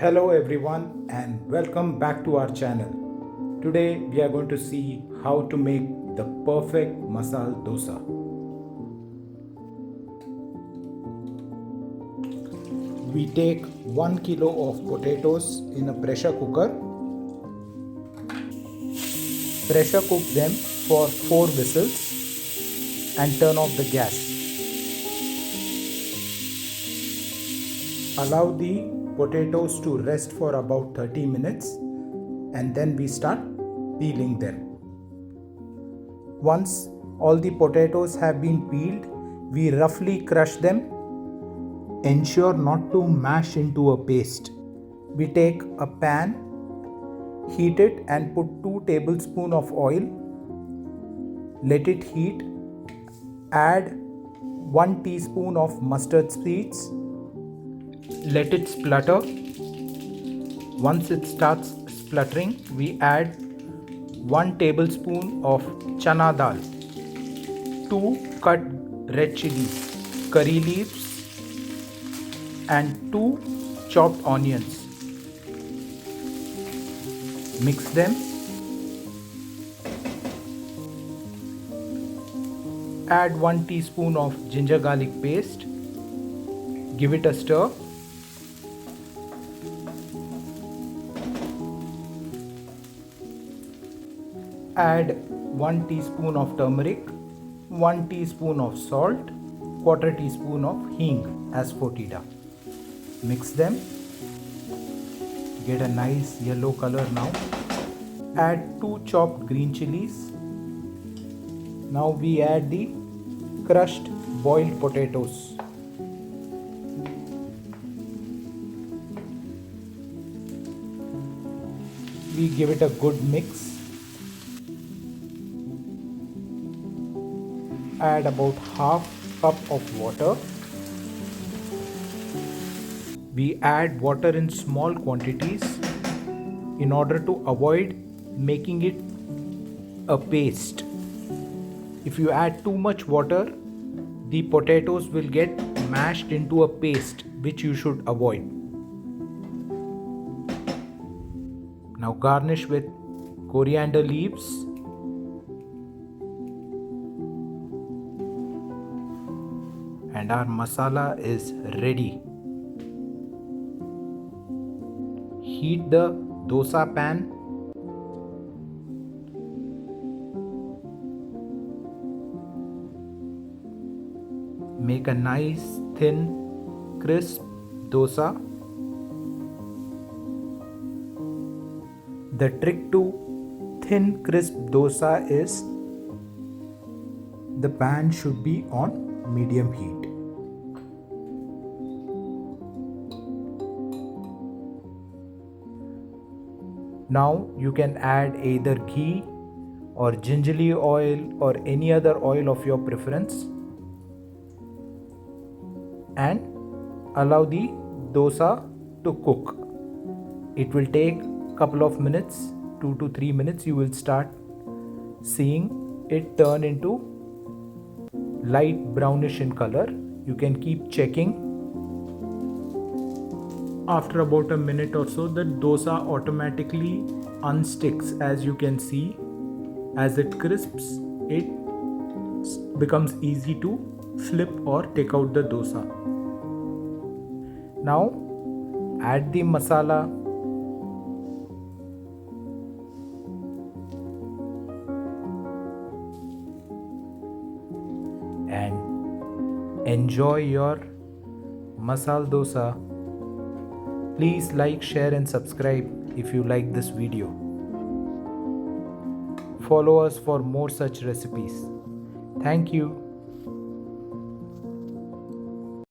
Hello everyone and welcome back to our channel. Today we are going to see how to make the perfect masala dosa. We take 1 kilo of potatoes in a pressure cooker. Pressure cook them for 4 whistles and turn off the gas. Allow the potatoes to rest for about 30 minutes and then we start peeling them. Once all the potatoes have been peeled, we roughly crush them. Ensure not to mash into a paste. We take a pan, heat it and put 2 tablespoons of oil. Let it heat. Add 1 teaspoon of mustard seeds. Let it splutter. Once it starts spluttering, we add 1 tablespoon of chana dal, 2 cut red chilies, curry leaves and 2 chopped onions. Mix them. Add 1 teaspoon of ginger garlic paste. Give it a stir. Add 1 teaspoon of turmeric, 1 teaspoon of salt, quarter teaspoon of hing as fotida. Mix them. Get a nice yellow color now. Add 2 chopped green chilies. Now we add the crushed boiled potatoes. We give it a good mix. Add about half cup of water. We add water in small quantities in order to avoid making it a paste. If you add too much water, the potatoes will get mashed into a paste, which you should avoid. Now garnish with coriander leaves. And our masala is ready. Heat the dosa pan. Make a nice thin crisp dosa. The trick to thin crisp dosa is the pan should be on medium heat. Now you can add either ghee or gingerly oil or any other oil of your preference and allow the dosa to cook. It will take a couple of minutes, 2 to 3 minutes. You will start seeing it turn into light brownish in color. You can keep checking. After about a minute or so, the dosa automatically unsticks. As you can see, as it crisps, it becomes easy to flip or take out the dosa. Now add the masala. And enjoy your masala dosa. Please like, share and subscribe if you like this video. Follow us for more such recipes. Thank you.